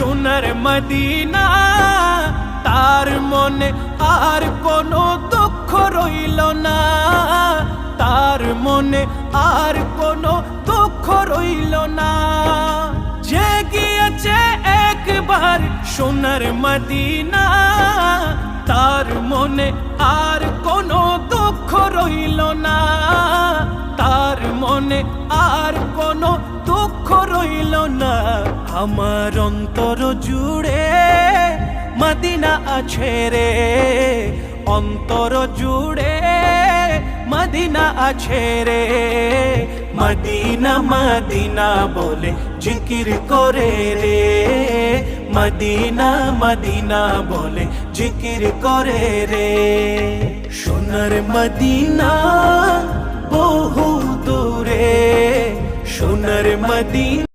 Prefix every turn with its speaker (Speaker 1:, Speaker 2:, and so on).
Speaker 1: সোনার মদিনা, তার মনে আর কোনো দুঃখ রইল না, তার মনে আর কোনো দুঃখ রইল না। যে গিয়েছে একবার সোনার মদিনা, তার মনে আর কোনো দুঃখ রইল না, তার মনে আর কোনো দুঃখ রইল না। আমার অন্তর জুড়ে মদিনা আছে রে, অন্তর জুড়ে মদিনা আছে রে। মদিনা মদিনা বলে জিকির করে রে, মদিনা মদিনা বলে জিকির করে রে। সোনার মদিনা বহু দূরে, সোনার মদিনা।